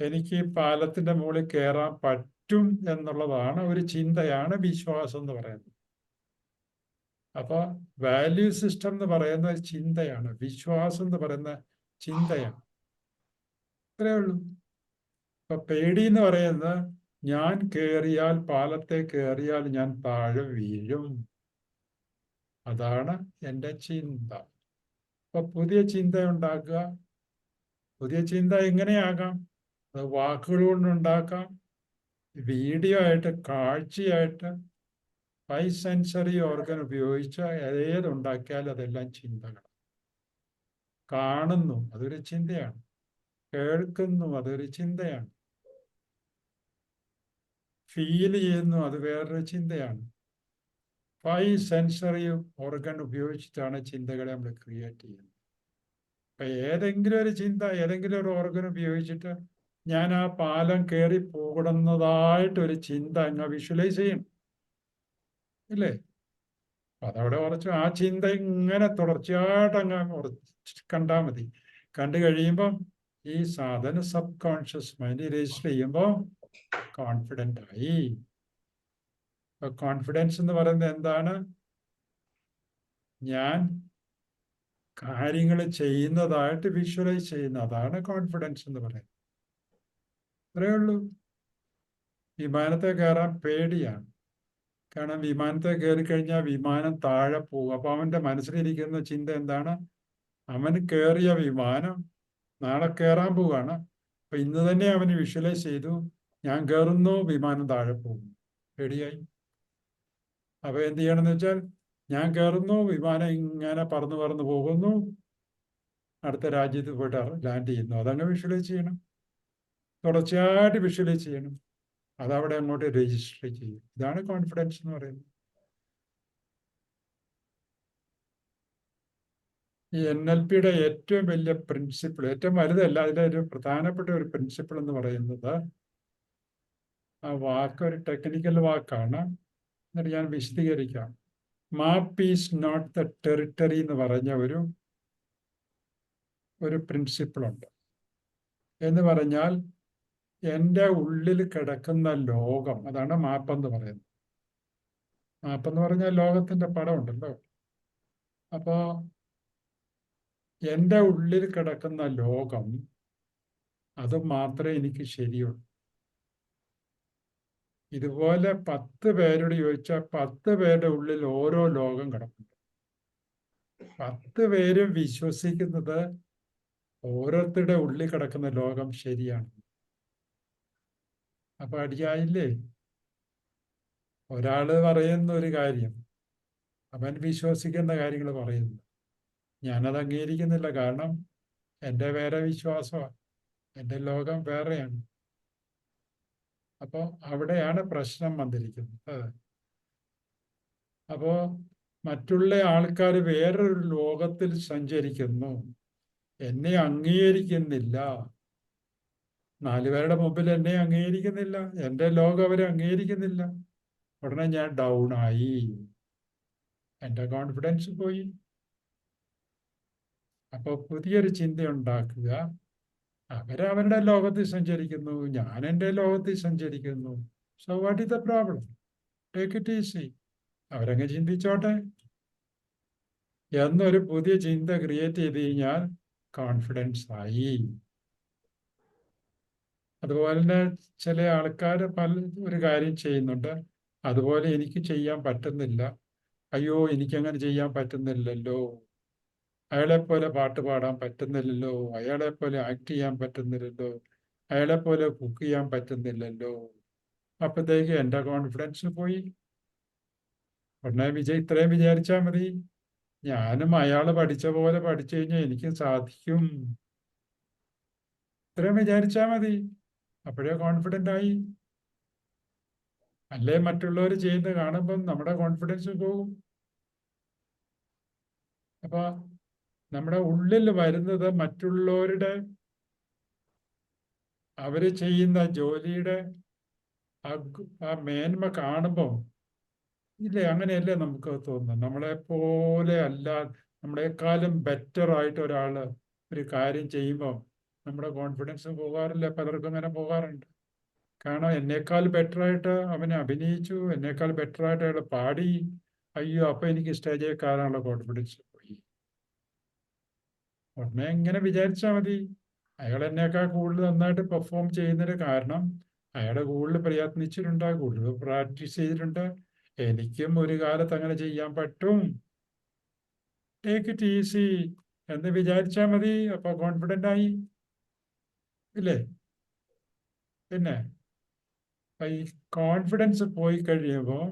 എനിക്ക് ഈ പാലത്തിന്റെ മുകളിൽ കയറാൻ പറ്റും എന്നുള്ളതാണ് ഒരു ചിന്തയാണ് വിശ്വാസം എന്ന് പറയുന്നത്. അപ്പൊ വാല്യൂ സിസ്റ്റം എന്ന് പറയുന്ന ചിന്തയാണ്, വിശ്വാസം എന്ന് പറയുന്ന ചിന്തയാണ്. അത്രേ ഉള്ളൂ. ഇപ്പൊ പേടി എന്ന് പറയുന്നത് ഞാൻ കയറിയാൽ, പാലത്തെ കയറിയാൽ ഞാൻ താഴെ വീഴും, അതാണ് എൻ്റെ ചിന്ത. അപ്പൊ പുതിയ ചിന്ത ഉണ്ടാക്കുക. പുതിയ ചിന്ത എങ്ങനെയാകാം? അത് വാക്കുകൾ കൊണ്ടുണ്ടാക്കാം, വീഡിയോ ആയിട്ട്, കാഴ്ചയായിട്ട്, 5 സെൻസറി ഓർഗൻ ഉപയോഗിച്ച് ഏതുണ്ടാക്കിയാലും അതെല്ലാം ചിന്തകൾ. കാണുന്നു, അതൊരു ചിന്തയാണ്. കേൾക്കുന്നു, അതൊരു ചിന്തയാണ്. ഫീൽ ചെയ്യുന്നു, അത് വേറൊരു ചിന്തയാണ്. 5 സെൻസറി ഓർഗൻ ഉപയോഗിച്ചിട്ടാണ് ചിന്തകളെ നമ്മൾ ക്രിയേറ്റ് ചെയ്യുന്നത്. അപ്പൊ ഏതെങ്കിലും ഒരു ചിന്ത, ഏതെങ്കിലും ഒരു ഓർഗൻ ഉപയോഗിച്ചിട്ട് ഞാൻ ആ പാലം കയറി പോകുന്നതായിട്ടൊരു ചിന്ത അങ്ങ് വിഷ്വലൈസ് ചെയ്യും, ഇല്ലേ? അതവിടെ ഉറച്ചു. ആ ചിന്ത ഇങ്ങനെ തുടർച്ചയായിട്ട് അങ്ങ് കണ്ടാൽ മതി. കണ്ടു കഴിയുമ്പം ഈ സാധന സബ് കോൺഷ്യസ് മൈൻഡ് രജിസ്റ്റർ ചെയ്യുമ്പോൾ കോൺഫിഡൻ്റ് ആയി. കോൺഫിഡൻസ് എന്ന് പറയുന്നത് എന്താണ്? ഞാൻ കാര്യങ്ങൾ ചെയ്യുന്നതായിട്ട് വിഷ്വലൈസ് ചെയ്യുന്ന, അതാണ് കോൺഫിഡൻസ് എന്ന് പറയുന്നത്. അത്രയേ ഉള്ളൂ. വിമാനത്തെ കയറാൻ പേടിയാണ്, കാരണം വിമാനത്തെ കയറി കഴിഞ്ഞാൽ വിമാനം താഴെ പോകും. അപ്പൊ അവന്റെ മനസ്സിലിരിക്കുന്ന ചിന്ത എന്താണ്? അവന് കയറിയ വിമാനം നാളെ കയറാൻ പോവുകയാണ്. അപ്പൊ ഇന്ന് തന്നെ അവന് വിഷ്വലൈസ് ചെയ്തു, ഞാൻ കയറുന്നു, വിമാനം താഴെ പോകും. പേടിയായി. അപ്പൊ എന്ത് ചെയ്യണമെന്ന് വെച്ചാൽ, ഞാൻ കയറുന്നു, വിമാനം ഇങ്ങനെ പറന്ന് പറന്ന് പോകുന്നു, അടുത്ത രാജ്യത്ത് പോയിട്ട് ലാൻഡ് ചെയ്യുന്നു. അതങ്ങ് വിഷ്വലൈസ് ചെയ്യണം, തുടർച്ചയായിട്ട് വിഷ്വലൈസ് ചെയ്യണം. അതവിടെ അങ്ങോട്ട് രജിസ്റ്റർ ചെയ്യും. ഇതാണ് കോൺഫിഡൻസ് എന്ന് പറയുന്നത്. ഈ NLPയുടെ ഏറ്റവും വലിയ പ്രിൻസിപ്പിൾ, ഏറ്റവും വലുതല്ല, അതിലെ ഒരു പ്രധാനപ്പെട്ട ഒരു പ്രിൻസിപ്പിൾ എന്ന് പറയുന്നത്, ആ വാക്ക് ഒരു ടെക്നിക്കൽ വാക്കാണ്, എന്നിട്ട് ഞാൻ വിശദീകരിക്കാം. Map is not the territory എന്ന് പറഞ്ഞ ഒരു പ്രിൻസിപ്പിളുണ്ട്. എന്ന് പറഞ്ഞാൽ എൻ്റെ ഉള്ളിൽ കിടക്കുന്ന ലോകം, അതാണ് മാപ്പ് എന്ന് പറയുന്നത്. മാപ്പ് എന്ന് പറഞ്ഞാൽ ലോകത്തിന്റെ പടം ഉണ്ടല്ലോ. അപ്പോ എൻ്റെ ഉള്ളിൽ കിടക്കുന്ന ലോകം, അത് മാത്രമേ എനിക്ക് ശരിയുള്ളൂ. ഇതുപോലെ 10 പേരോട് ചോദിച്ചാൽ 10 പേരുടെ ഉള്ളിൽ ഓരോ ലോകം കിടപ്പുണ്ട്. 10 പേരും വിശ്വസിക്കുന്നത് ഓരോരുത്തരുടെ ഉള്ളിൽ കിടക്കുന്ന ലോകം ശരിയാണ്. അപ്പൊ അടിയായില്ലേ? ഒരാള് പറയുന്ന ഒരു കാര്യം, അവൻ വിശ്വസിക്കുന്ന കാര്യങ്ങൾ പറയുന്നു, ഞാനത് അംഗീകരിക്കുന്നില്ല, കാരണം എൻ്റെ വേറെ വിശ്വാസമാണ്, എൻ്റെ ലോകം വേറെയാണ്. അപ്പോൾ അവിടെയാണ് പ്രശ്നം വന്നിരിക്കുന്നത്. അപ്പോ മറ്റുള്ള ആൾക്കാർ വേറൊരു ലോകത്തിൽ സഞ്ചരിക്കുന്നു, എന്നെ അംഗീകരിക്കുന്നില്ല. 4 പേരുടെ മുമ്പിൽ എന്നെ അംഗീകരിക്കുന്നില്ല, എൻ്റെ ലോകം അവരെ അംഗീകരിക്കുന്നില്ല. ഉടനെ ഞാൻ ഡൗൺ ആയി, എൻ്റെ കോൺഫിഡൻസ് പോയി. അപ്പോൾ പുതിയൊരു ചിന്ത ഉണ്ടാക്കുക. അവരവരുടെ ലോകത്തിൽ സഞ്ചരിക്കുന്നു, ഞാൻ എൻ്റെ ലോകത്തിൽ സഞ്ചരിക്കുന്നു. So what is the problem? Take it easy, അവരങ്ങ് ചിന്തിച്ചോട്ടെ എന്നൊരു പുതിയ ചിന്ത ക്രിയേറ്റ് ചെയ്ത് കഴിഞ്ഞാൽ കോൺഫിഡൻസ് ആയി. അതുപോലെ തന്നെ ചില ആൾക്കാർ ഒരു കാര്യം ചെയ്യുന്നുണ്ട്, അതുപോലെ എനിക്ക് ചെയ്യാൻ പറ്റുന്നില്ല, അയ്യോ എനിക്കങ്ങനെ ചെയ്യാൻ പറ്റുന്നില്ലല്ലോ, അയാളെപ്പോലെ പാട്ട് പാടാൻ പറ്റുന്നില്ലല്ലോ, അയാളെപ്പോലെ ആക്ട് ചെയ്യാൻ പറ്റുന്നില്ലല്ലോ, അയാളെപ്പോലെ കുക്ക് ചെയ്യാൻ പറ്റുന്നില്ലല്ലോ. അപ്പോഴത്തേക്ക് എൻ്റെ കോൺഫിഡൻസ് പോയി. ഉടനെ ഇത്രയും വിചാരിച്ചാൽ മതി, ഞാനും അയാൾ പഠിച്ച പോലെ പഠിച്ചു കഴിഞ്ഞാൽ എനിക്ക് സാധിക്കും. ഇത്രയും വിചാരിച്ചാൽ മതി, അപ്പോഴേ കോൺഫിഡൻ്റ് ആയി. അല്ലേ മറ്റുള്ളവർ ചെയ്യുന്നത് കാണുമ്പം നമ്മുടെ കോൺഫിഡൻസ് പോകും. അപ്പൊ നമ്മുടെ ഉള്ളിൽ വരുന്നത് മറ്റുള്ളവരുടെ, അവര് ചെയ്യുന്ന ജോലിയുടെ ആ മേന്മ കാണുമ്പം, ഇല്ലേ, അങ്ങനെയല്ലേ നമുക്ക് തോന്നുന്നത്. നമ്മളെപ്പോലെ അല്ല, നമ്മളെക്കാളും ബെറ്റർ ആയിട്ട് ഒരാൾ ഒരു കാര്യം ചെയ്യുമ്പോൾ നമ്മുടെ കോൺഫിഡൻസ് പോകാറില്ല. പലർക്കും അങ്ങനെ പോകാറുണ്ട്. കാരണം എന്നേക്കാൾ ബെറ്ററായിട്ട് അവനെ അഭിനയിച്ചു, എന്നേക്കാൾ ബെറ്ററായിട്ട് അയാൾ പാടി. അയ്യോ, അപ്പൊ എനിക്ക് സ്റ്റേജിൽ കയറാനുള്ള കോൺഫിഡൻസ് പോയി. ഉടനെ എങ്ങനെ വിചാരിച്ചാൽ മതി, അയാൾ എന്നേക്കാൾ കൂടുതൽ നന്നായിട്ട് പെർഫോം ചെയ്യുന്നതിന് കാരണം അയാൾ കൂടുതൽ പ്രയത്നിച്ചിട്ടുണ്ട്, കൂടുതൽ പ്രാക്ടീസ് ചെയ്തിട്ടുണ്ട്. എനിക്കും ഒരു കാലത്ത് അങ്ങനെ ചെയ്യാൻ പറ്റും, ടേക്ക് ഇറ്റ് ഈസി എന്ന് വിചാരിച്ചാൽ മതി. അപ്പൊ കോൺഫിഡൻ്റ് ആയി, ഇല്ലേ? പിന്നെ ഈ കോൺഫിഡൻസ് പോയി കഴിയുമ്പോൾ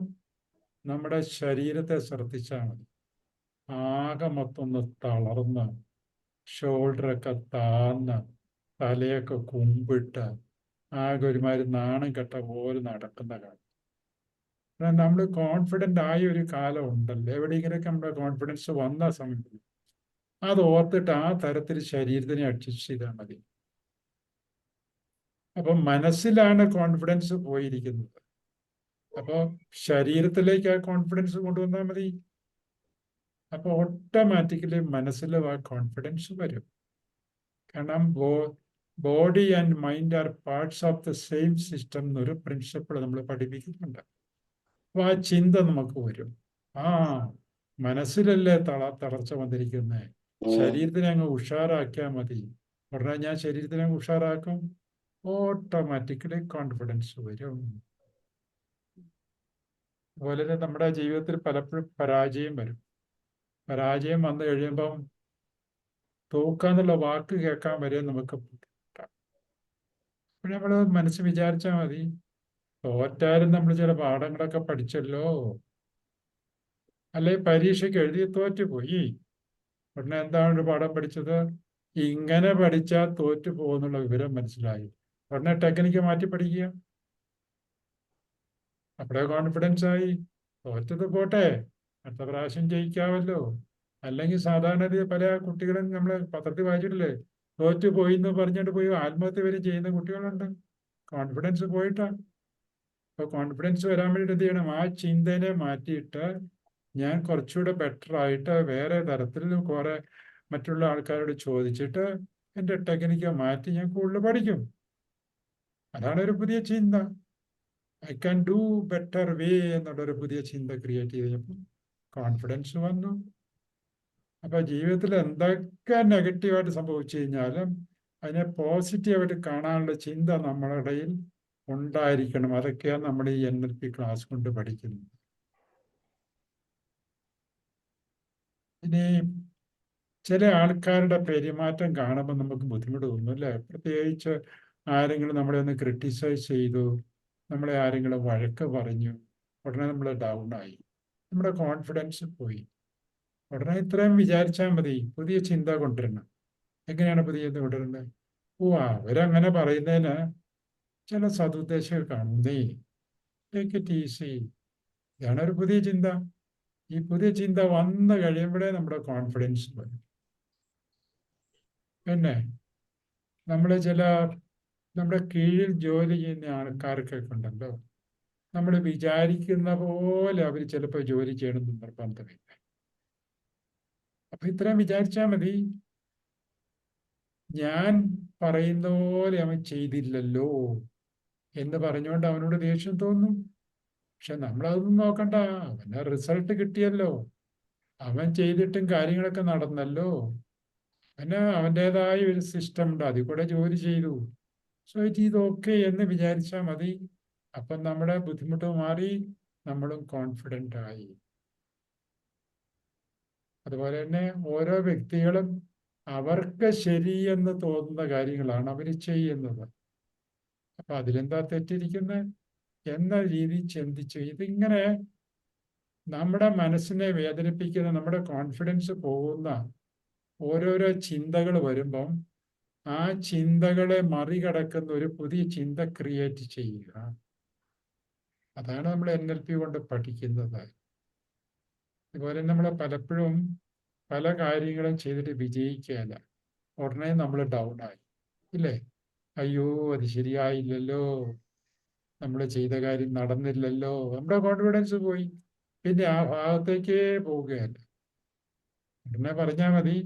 നമ്മുടെ ശരീരത്തെ ശ്രദ്ധിച്ചാൽ മതി. ആകെ മൊത്തം തളർന്ന്, ഷോൾഡറൊക്കെ താന്ന്, തലയൊക്കെ കുമ്പിട്ട്, ആകെ ഒരുമാതിരി നാണം കെട്ട പോലെ നടക്കുന്ന കാലം. നമ്മൾ കോൺഫിഡൻ്റ് ആയ ഒരു കാലം ഉണ്ടല്ലോ, എവിടെയെങ്കിലൊക്കെ നമ്മുടെ കോൺഫിഡൻസ് വന്ന സമയത്ത് അത് ഓർത്തിട്ട് ആ തരത്തിൽ ശരീരത്തിനെ അഡ്ജസ്റ്റ് ചെയ്താൽ മതി. അപ്പൊ മനസ്സിലാണ് കോൺഫിഡൻസ് പോയിരിക്കുന്നത്. അപ്പോൾ ശരീരത്തിലേക്ക് ആ കോൺഫിഡൻസ് കൊണ്ടുവന്നാൽ മതി. അപ്പൊ ഓട്ടോമാറ്റിക്കലി മനസ്സിലും ആ കോൺഫിഡൻസ് വരും. കാരണം body and mind are parts of the same system എന്നൊരു പ്രിൻസിപ്പിൾ നമ്മൾ പഠിപ്പിക്കുന്നുണ്ട്. അപ്പൊ ആ ചിന്ത നമുക്ക് വരും. ആ, മനസ്സിലല്ലേ തളർച്ച വന്നിരിക്കുന്നത്, ശരീരത്തിനെ അങ്ങ് ഉഷാറാക്കിയാൽ മതി. ഉടനെ ഞാൻ ശരീരത്തിനെ അങ്ങ് ഉഷാറാക്കും, ഓട്ടോമാറ്റിക്കലി കോൺഫിഡൻസ് വരും. അതുപോലെ തന്നെ നമ്മുടെ ജീവിതത്തിൽ പലപ്പോഴും പരാജയം വരും. പരാജയം വന്നു കഴിയുമ്പം തോക്കാന്നുള്ള വാക്ക് കേൾക്കാൻ വരെ നമുക്ക് ബുദ്ധിമുട്ടാണ്. അപ്പോൾ നമ്മൾ മനസ്സ് വിചാരിച്ചാൽ മതി, തോറ്റാലും നമ്മൾ ചില പാഠങ്ങളൊക്കെ പഠിച്ചല്ലോ. അല്ലെ പരീക്ഷയ്ക്ക് എഴുതി തോറ്റുപോയി, ഉടനെ എന്താണ് ഒരു പാഠം പഠിച്ചത്? ഇങ്ങനെ പഠിച്ചാൽ തോറ്റു പോകുന്നുള്ള വിവരം മനസ്സിലായി. ഉടനെ ടെക്നിക്ക് മാറ്റി പഠിക്കുക, അപ്പോഴേ കോൺഫിഡൻസ് ആയി. തോറ്റത് പോട്ടെ, അടുത്ത പ്രാവശ്യം ജയിക്കാമല്ലോ. അല്ലെങ്കിൽ സാധാരണ പല കുട്ടികളും നമ്മൾ പത്രത്തിൽ വായിച്ചിട്ടില്ലേ, തോറ്റു പോയി എന്ന് പറഞ്ഞിട്ട് പോയി ആത്മഹത്യ വരെ ചെയ്യുന്ന കുട്ടികളുണ്ട്. കോൺഫിഡൻസ് പോയിട്ടാണ്. അപ്പൊ കോൺഫിഡൻസ് വരാൻ വേണ്ടിയിട്ട് എന്ത് ചെയ്യണം? ആ ചിന്തനെ മാറ്റിയിട്ട് ഞാൻ കുറച്ചുകൂടെ ബെറ്റർ ആയിട്ട് വേറെ തരത്തിൽ കുറെ മറ്റുള്ള ആൾക്കാരോട് ചോദിച്ചിട്ട് എൻ്റെ ടെക്നിക്ക് മാറ്റി ഞാൻ കൂടുതൽ പഠിക്കും. അതാണ് ഒരു പുതിയ ചിന്ത. ഐ ക്യാൻ ഡു ബെറ്റർ വേ എന്നുള്ളൊരു പുതിയ ചിന്ത ക്രിയേറ്റ് ചെയ്തപ്പോൾ കോൺഫിഡൻസ് വന്നു. അപ്പൊ ജീവിതത്തിൽ എന്തൊക്കെ നെഗറ്റീവായിട്ട് സംഭവിച്ചു കഴിഞ്ഞാലും അതിനെ പോസിറ്റീവായിട്ട് കാണാനുള്ള ചിന്ത നമ്മുടെ ഇടയിൽ ഉണ്ടായിരിക്കണം. അതൊക്കെയാണ് നമ്മൾ ഈ NLP ക്ലാസ് കൊണ്ട് പഠിക്കുന്നത്. ഇനി ചില ആൾക്കാരുടെ പെരുമാറ്റം കാണുമ്പോൾ നമുക്ക് ബുദ്ധിമുട്ട് തോന്നും, അല്ലേ? പ്രത്യേകിച്ച് ആരെങ്കിലും നമ്മളെ ഒന്ന് ക്രിട്ടിസൈസ് ചെയ്തു, നമ്മളെ ആരെങ്കിലും വഴക്ക് പറഞ്ഞു, ഉടനെ നമ്മൾ ഡൗൺ ആയി, നമ്മുടെ കോൺഫിഡൻസ് പോയി. ഉടനെ ഇത്രയും വിചാരിച്ചാൽ മതി, പുതിയ ചിന്ത കൊണ്ടുവരണം. എങ്ങനെയാണ് പുതിയ ചിന്ത കൊണ്ടുവരേണ്ടത്? ഓ, അവരങ്ങനെ പറയുന്നതിന് ചില സതുദ്ദേശങ്ങൾ കാണുന്നേ, ടേക്ക് ഇറ്റ് ഈസി. ഇതാണ് ഒരു പുതിയ ചിന്ത. ഈ പുതിയ ചിന്ത വന്നു കഴിയുമ്പോഴേ നമ്മുടെ കോൺഫിഡൻസ് വരും. പിന്നെ നമ്മുടെ കീഴിൽ ജോലി ചെയ്യുന്ന ആൾക്കാർക്കൊക്കെ ഉണ്ടല്ലോ, നമ്മൾ വിചാരിക്കുന്ന പോലെ അവർ ചിലപ്പോൾ ജോലി ചെയ്യണമെന്ന് നിർബന്ധമില്ല. അപ്പൊ ഇത്രയും വിചാരിച്ചാൽ മതി, ഞാൻ പറയുന്ന പോലെ അവൻ ചെയ്തില്ലല്ലോ എന്ന് പറഞ്ഞുകൊണ്ട് അവനോട് ദേഷ്യം തോന്നും. പക്ഷെ നമ്മളതൊന്നും നോക്കണ്ട, അവന് റിസൾട്ട് കിട്ടിയല്ലോ, അവൻ ചെയ്തിട്ടും കാര്യങ്ങളൊക്കെ നടന്നല്ലോ, അവൻ്റെതായ ഒരു സിസ്റ്റം ഉണ്ട്, അതിൽ കൂടെ ജോലി ചെയ്തു. സോ ഇറ്റ് ഈസ് ഓക്കെ എന്ന് വിചാരിച്ചാൽ മതി. അപ്പം നമ്മുടെ ബുദ്ധിമുട്ട് മാറി, നമ്മളും കോൺഫിഡൻ്റ് ആയി. അതുപോലെ തന്നെ ഓരോ വ്യക്തികളും അവർക്ക് ശരിയെന്ന് തോന്നുന്ന കാര്യങ്ങളാണ് അവർ ചെയ്യുന്നത്. അപ്പൊ അതിലെന്താ തെറ്റിരിക്കുന്നത് എന്ന രീതി ചിന്തിച്ചു. ഇതിങ്ങനെ നമ്മുടെ മനസ്സിനെ വേദനിപ്പിക്കുന്ന, നമ്മുടെ കോൺഫിഡൻസ് പോകുന്ന ഓരോരോ ചിന്തകൾ വരുമ്പം ആ ചിന്തകളെ മറികടക്കുന്ന ഒരു പുതിയ ചിന്ത ക്രിയേറ്റ് ചെയ്യുക. അതാണ് നമ്മൾ NLP കൊണ്ട് പഠിക്കുന്നത്. അതുപോലെ നമ്മൾ പലപ്പോഴും പല കാര്യങ്ങളും ചെയ്തിട്ട് വിജയിക്കുകയല്ല, ഉടനെ നമ്മൾ ഡൗൺ ആയി, ഇല്ലേ? അയ്യോ, അത് ശരിയായില്ലല്ലോ, നമ്മൾ ചെയ്ത കാര്യം നടന്നില്ലല്ലോ, നമ്മുടെ കോൺഫിഡൻസ് പോയി. പിന്നെ ആ ഭാഗത്തേക്കേ പോവുകയല്ല. ഉടനെ പറഞ്ഞാൽ മതി,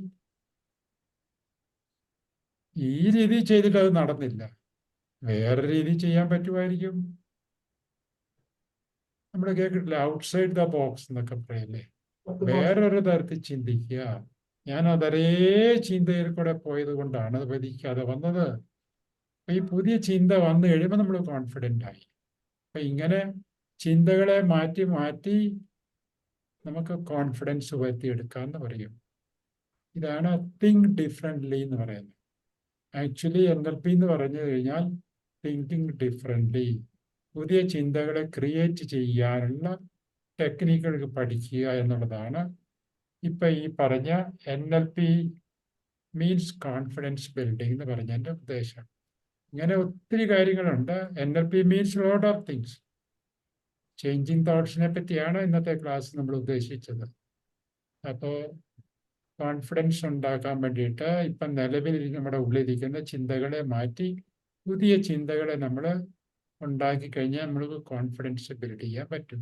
ഈ രീതി ചെയ്തിട്ട് അത് നടന്നില്ല, വേറെ രീതി ചെയ്യാൻ പറ്റുമായിരിക്കും. നമ്മൾ കേട്ടിട്ടില്ല ഔട്ട്സൈഡ് ദ ബോക്സ് എന്നൊക്കെ പറയില്ലേ, വേറൊരു തരത്തിൽ ചിന്തിക്കുക. ഞാൻ അതരേ ചിന്തയിൽ കൂടെ പോയത് കൊണ്ടാണ് അത് ഫലിക്കാതെ വന്നത്. അപ്പൊ ഈ പുതിയ ചിന്ത വന്നു കഴിയുമ്പോൾ നമ്മൾ കോൺഫിഡൻ്റ് ആയി. അപ്പൊ ഇങ്ങനെ ചിന്തകളെ മാറ്റി മാറ്റി നമുക്ക് കോൺഫിഡൻസ് വരുത്തിയെടുക്കാമെന്ന് പറയും. ഇതാണ് തിങ്ക് ഡിഫറെൻ്റ്ലി എന്ന് പറയുന്നത്. ആക്ച്വലി NLP എന്ന് പറഞ്ഞു കഴിഞ്ഞാൽ തിങ്കിങ് ഡിഫറെൻ്റ്ലി, പുതിയ ചിന്തകളെ ക്രിയേറ്റ് ചെയ്യാനുള്ള ടെക്നിക്കുകൾ പഠിക്കുക എന്നുള്ളതാണ് ഇപ്പൊ ഈ പറഞ്ഞ NLP മീൻസ് കോൺഫിഡൻസ് ബിൽഡിംഗ് എന്ന് പറഞ്ഞതിൻ്റെ ഉദ്ദേശം. ഇങ്ങനെ ഒത്തിരി കാര്യങ്ങളുണ്ട്. NLP means lot of things. Changing തോട്ട്സിനെ പറ്റിയാണ് ഇന്നത്തെ ക്ലാസ് നമ്മൾ ഉദ്ദേശിച്ചത്. അപ്പോൾ കോൺഫിഡൻസ് ഉണ്ടാക്കാൻ വേണ്ടിയിട്ട് ഇപ്പം നിലവിൽ നമ്മുടെ ഉള്ളിലിരിക്കുന്ന ചിന്തകളെ മാറ്റി പുതിയ ചിന്തകളെ നമ്മൾ ഉണ്ടാക്കി കഴിഞ്ഞാൽ നമ്മൾക്ക് കോൺഫിഡൻസ് ബിൽഡ് ചെയ്യാൻ പറ്റും.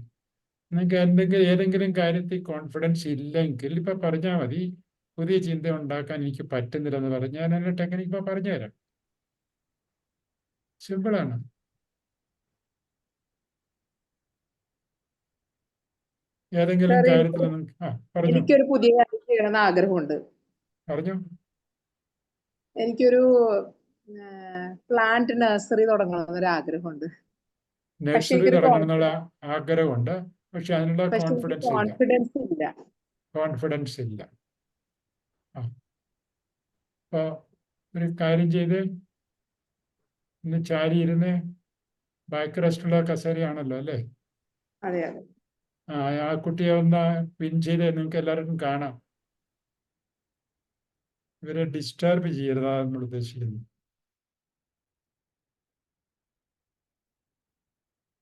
നിങ്ങൾക്ക് ഏതെങ്കിലും കാര്യത്തിൽ കോൺഫിഡൻസ് ഇല്ലെങ്കിൽ ഇപ്പൊ പറഞ്ഞാൽ മതി, പുതിയ ചിന്ത ഉണ്ടാക്കാൻ എനിക്ക് പറ്റുന്നില്ലെന്ന് പറഞ്ഞാൽ ഞാൻ അതിന്റെ ടെക്നിക്ക് ഇപ്പൊ പറഞ്ഞുതരാം. സിമ്പിളാണ്. ഏതെങ്കിലും കാര്യത്തിൽ പറഞ്ഞു എനിക്കൊരു പുതിയ കാര്യം ചെയ്യണമെന്ന് ആഗ്രഹമുണ്ട്. പറഞ്ഞു. എനിക്കൊരു പ്ലാന്റ് നഴ്സറി തുടങ്ങണമെന്നൊരു ആഗ്രഹമുണ്ട്. നഴ്സറി തുടങ്ങണമെന്നുള്ള ആഗ്രഹമുണ്ട്, പക്ഷെ അതിനുള്ള കോൺഫിഡൻസ് ഇല്ല. കോൺഫിഡൻസ് ഇല്ല. അപ്പൊ ഒരു കാര്യം ചെയ്ത് ഇന്ന് ചാരി ഇരുന്ന് ബാക്ക് റെസ്റ്റുള്ള കസേരയാണല്ലോ അല്ലേ? അതെ അതെ. ആ കുട്ടിയെ ഒന്ന് പിൻ ചെയ്ത് നിങ്ങൾക്ക് എല്ലാവർക്കും കാണാം. ഇവരെ ഡിസ്റ്റർബ് ചെയ്യരുതാണ് നമ്മൾ ഉദ്ദേശിക്കുന്നത്.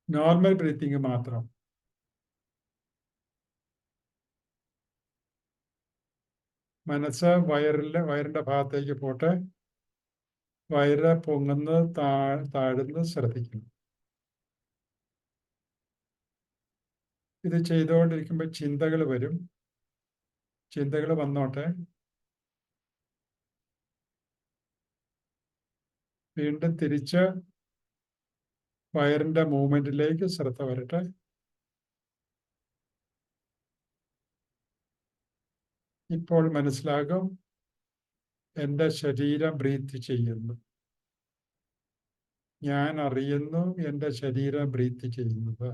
നോർമൽ ബ്രീത്തിങ് മാത്രം. മനസ്സ് വയറിന്റെ ഭാഗത്തേക്ക് പോട്ടെ, വയറ് പൊങ്ങുന്നത് താഴുന്നത് ശ്രദ്ധിക്കണം. ഇത് ചെയ്തുകൊണ്ടിരിക്കുമ്പോൾ ചിന്തകൾ വരും. ചിന്തകൾ വന്നോട്ടെ. വീണ്ടും തിരിച്ച് വയറിന്റെ മൂവ്മെന്റിലേക്ക് ശ്രദ്ധ വരട്ടെ. ഇപ്പോൾ മനസ്സിലാകും എൻ്റെ ശരീരം ബ്രീത്ത് ചെയ്യുന്നു. ഞാൻ അറിയുന്നു എൻ്റെ ശരീരം ബ്രീത്ത് ചെയ്യുന്നത്.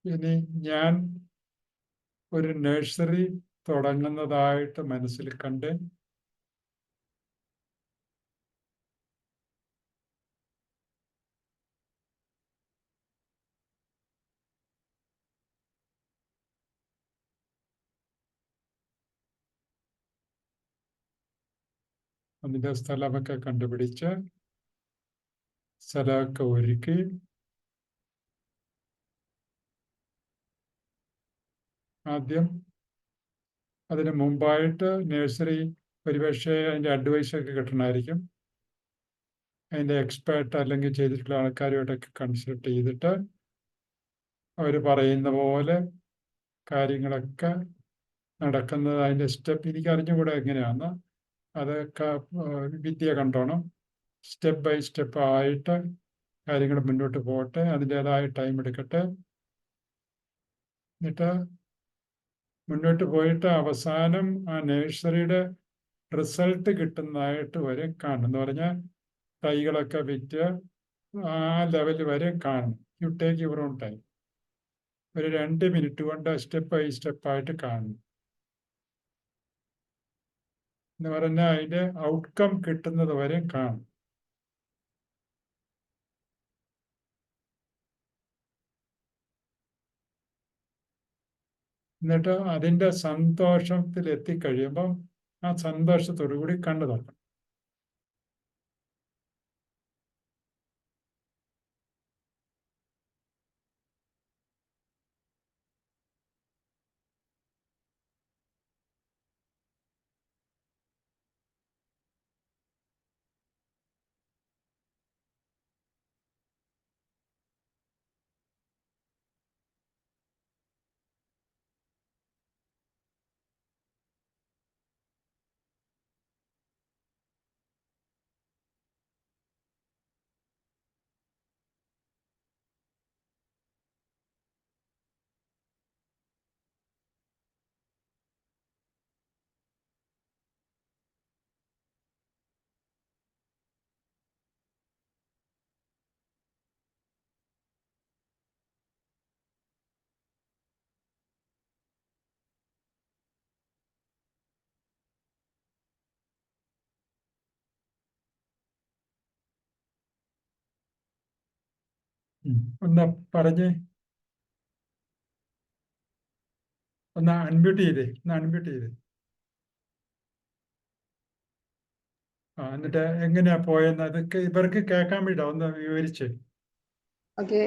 ഇനി ഞാൻ ഒരു നഴ്സറി തുടങ്ങുന്നതായിട്ട് മനസ്സിൽ കണ്ട് അതിൻ്റെ സ്ഥലമൊക്കെ കണ്ടുപിടിച്ച് സ്ഥലമൊക്കെ ഒരുക്കി ആദ്യം അതിന് മുമ്പായിട്ട് നഴ്സറി ഒരുപക്ഷെ അതിൻ്റെ അഡ്വൈസൊക്കെ കിട്ടണമായിരിക്കും. അതിൻ്റെ എക്സ്പേർട്ട് അല്ലെങ്കിൽ ചെയ്തിട്ടുള്ള ആൾക്കാരുമായിട്ടൊക്കെ കൺസൾട്ട് ചെയ്തിട്ട് അവർ പറയുന്ന പോലെ കാര്യങ്ങളൊക്കെ നടക്കുന്നത്. അതിൻ്റെ സ്റ്റെപ്പ് എനിക്ക് അറിഞ്ഞുകൂടെ എങ്ങനെയാണെന്ന്. അതൊക്കെ വിദ്യ കണ്ടോണം. സ്റ്റെപ്പ് ബൈ സ്റ്റെപ്പ് ആയിട്ട് കാര്യങ്ങൾ മുന്നോട്ട് പോകട്ടെ, അതിൻ്റെതായ ടൈം എടുക്കട്ടെ. എന്നിട്ട് മുന്നോട്ട് പോയിട്ട് അവസാനം ആ നഴ്സറിയുടെ റിസൾട്ട് കിട്ടുന്നതായിട്ട് വരെ കാണും. എന്ന് പറഞ്ഞാൽ തൈകളൊക്കെ വിറ്റ് ആ ലെവൽ വരെ കാണും. You take your own time. ഒരു 2 മിനിറ്റ് കൊണ്ട് സ്റ്റെപ്പ് ബൈ സ്റ്റെപ്പായിട്ട് കാണും. എന്ന് പറഞ്ഞാൽ അതിൻ്റെ ഔട്ട്കം കിട്ടുന്നത് വരെ കാണും. എന്നിട്ട് അതിൻ്റെ സന്തോഷത്തിൽ എത്തിക്കഴിയുമ്പം ആ സന്തോഷത്തോടു കൂടി കണ്ണു തുറക്കണം. ഒന്ന് പറഞ്ഞേ, ഒന്ന് അൺമ്യൂട്ട് ചെയ്തേ, ഒന്ന് അൺമ്യൂട്ട് ചെയ്തേ. എന്നിട്ട് എങ്ങനെയാ പോയെന്ന് അതൊക്കെ ഇവർക്ക് കേൾക്കാൻ വേണ്ടി ഒന്ന് വിവരിച്ച്. ഓക്കെ,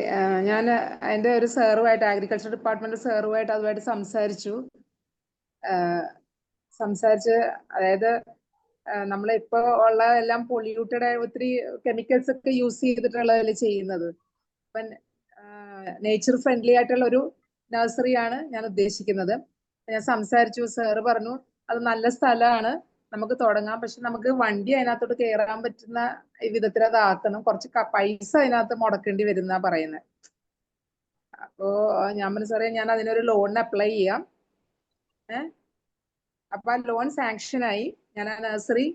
ഞാൻ അതിന്റെ ഒരു സാറുമായിട്ട്, അഗ്രികൾച്ചർ ഡിപ്പാർട്ട്മെന്റ് സാറുമായിട്ട് അതുമായിട്ട് സംസാരിച്ച്, അതായത് നമ്മളിപ്പോ ഉള്ള എല്ലാം പൊല്യൂട്ടഡ് ഒത്തിരി കെമിക്കൽസ് ഒക്കെ യൂസ് ചെയ്തിട്ടുള്ളതല്ലേ ചെയ്യുന്നത്. അപ്പം നേച്ചർ ഫ്രണ്ട്ലി ആയിട്ടുള്ള ഒരു നഴ്സറിയാണ് ഞാൻ ഉദ്ദേശിക്കുന്നത്. ഞാൻ സംസാരിച്ചു, സാറ് പറഞ്ഞു അത് നല്ല സ്ഥലമാണ്, നമുക്ക് തുടങ്ങാം. പക്ഷെ നമുക്ക് വണ്ടി അതിനകത്തോട്ട് കയറാൻ പറ്റുന്ന വിധത്തിൽ അത് ആക്കണം, കുറച്ച് പൈസ അതിനകത്ത് മുടക്കേണ്ടി വരുന്ന പറയുന്നത്. അപ്പോ ഞാൻ പറഞ്ഞു സാറേ, ഞാൻ അതിനൊരു ലോണിന് അപ്ലൈ ചെയ്യാം. അപ്പൊ ആ ലോൺ സാങ്ഷനായി. ഞാൻ ആ നഴ്സറി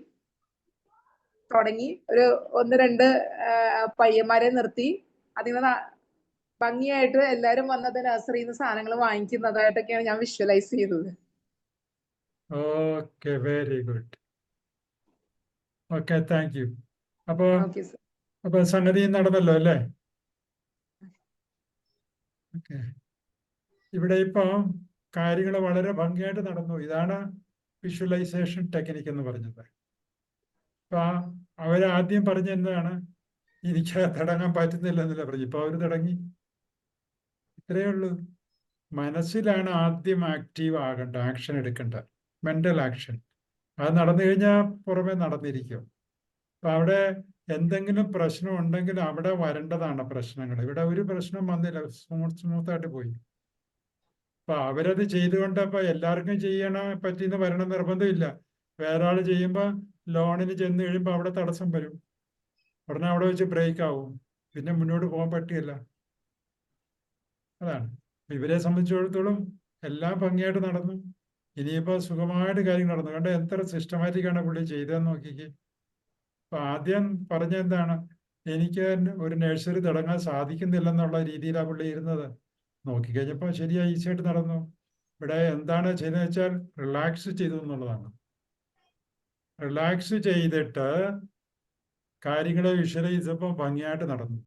തുടങ്ങി, ഒരു 1-2 പയ്യന്മാരെ നിർത്തി അതിന് ഭംഗിയായിട്ട് എല്ലാരും വന്നത് നഴ്സറിയിൽ നിന്ന് സാധനങ്ങൾ വാങ്ങിക്കുന്നതായിട്ടൊക്കെയാണ് ഞാൻ വിഷ്വലൈസ് ചെയ്തത്. Okay, very good. Okay, thank you. അപ്പോ ഓക്കെ സർ. അപ്പൊ സംഗതി നടന്നല്ലോ അല്ലേ? ഓക്കെ, ഇവിടെ ഇപ്പൊ കാര്യങ്ങൾ വളരെ ഭംഗിയായിട്ട് നടന്നു. ഇതാണ് വിഷ്വലൈസേഷൻ ടെക്നിക്ക് എന്ന് പറഞ്ഞത്. അപ്പൊ അവരാദ്യം പറഞ്ഞ എന്താണ്, എനിക്ക് തുടങ്ങാൻ പറ്റുന്നില്ല എന്നല്ല പറഞ്ഞു. ഇപ്പൊ അവര് തുടങ്ങി. ഇത്രയേ ഉള്ളൂ. മനസ്സിലാണ് ആദ്യം ആക്റ്റീവ് ആകേണ്ട, ആക്ഷൻ എടുക്കേണ്ട, മെന്റൽ ആക്ഷൻ. അത് നടന്നു കഴിഞ്ഞാൽ പുറമെ നടന്നിരിക്കും. അപ്പൊ അവിടെ എന്തെങ്കിലും പ്രശ്നം ഉണ്ടെങ്കിൽ അവിടെ വരേണ്ടതാണ് പ്രശ്നങ്ങൾ. ഇവിടെ ഒരു പ്രശ്നം വന്നില്ല, സ്മൂത്തായിട്ട് പോയി. അപ്പൊ അവരത് ചെയ്തുകൊണ്ട് അപ്പൊ എല്ലാവർക്കും ചെയ്യണ പറ്റിയെന്ന് വരണം നിർബന്ധമില്ല. വേറെ ആൾ ചെയ്യുമ്പോൾ ലോണിന് ചെന്ന് കഴിയുമ്പോൾ അവിടെ തടസ്സം വരും, ഉടനെ അവിടെ വെച്ച് ബ്രേക്ക് ആവും, പിന്നെ മുന്നോട്ട് പോകാൻ പറ്റില്ല. അതാണ് ഇവരെ സംബന്ധിച്ചിടത്തോളം എല്ലാം ഭംഗിയായിട്ട് നടന്നു. ഇനിയിപ്പോ സുഖമായിട്ട് കാര്യങ്ങൾ നടന്നു. കണ്ട എത്ര സിസ്റ്റമാറ്റിക്കാണ് പുള്ളി ചെയ്തതെന്ന് നോക്കിക്കേ. അപ്പൊ ആദ്യം പറഞ്ഞ എന്താണ്, എനിക്ക് ഒരു നഴ്സറി തുടങ്ങാൻ സാധിക്കുന്നില്ലെന്നുള്ള രീതിയിലാണ് പുള്ളി ഇരുന്നത്. നോക്കിക്കഴിഞ്ഞപ്പോൾ ശരിയാ, ഈസിയായിട്ട് നടന്നു. ഇവിടെ എന്താണ് ചെയ്തതെന്ന് വെച്ചാൽ റിലാക്സ് ചെയ്തു എന്നുള്ളതാണ്. റിലാക്സ് ചെയ്തിട്ട് കാര്യങ്ങളെ വിഷ്വലൈസ് ചെയ്തപ്പോൾ ഭംഗിയായിട്ട് നടന്നു.